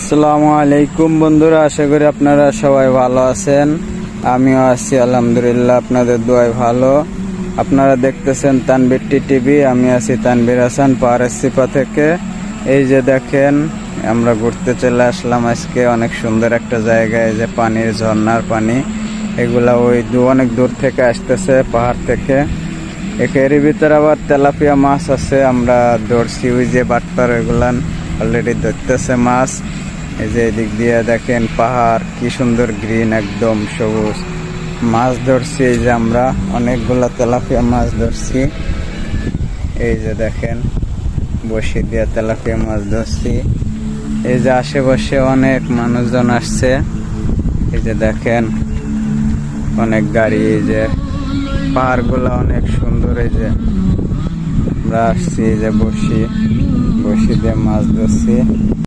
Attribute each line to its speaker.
Speaker 1: আসসালামু আলাইকুম বন্ধুরা, আশা করি আপনারা সবাই ভালো আছেন। আমিও আছি আলহামদুলিল্লাহ, আপনাদের দোয়ায় ভালো। আপনারা দেখতেছেন তানভীর টিভি। আমি আছি তানভীর হাসান পাহাড়ের সিপা থেকে। এই যে দেখেন, আমরা ঘুরতে চলে আসলাম আজকে অনেক সুন্দর একটা জায়গায়। যে পানির ঝর্ণার পানি, এগুলা ওই অনেক দূর থেকে আসতেছে পাহাড় থেকে। এর ভিতরে আবার তেলাপিয়া মাছ আছে, আমরা ধরছি। ওই যে বাটপার এগুলান অলরেডি ধরতেছে মাছ। এই যে এদিক দিয়ে দেখেন পাহাড় কি সুন্দর গ্রিন, একদম সবুজ। মাছ ধরছি, এই যে আমরা অনেকগুলা তেলাপিয়া মাছ ধরছি। এই যে দেখেন বসি দিয়ে তেলাপিয়া মাছ ধরছি। এই যে আশেপাশে অনেক মানুষজন আসছে। এই যে দেখেন অনেক গাড়ি। এই যে পাহাড়গুলো অনেক সুন্দর। এই যে আমরা আসছি, এই যে বসি দিয়ে মাছ ধরছি।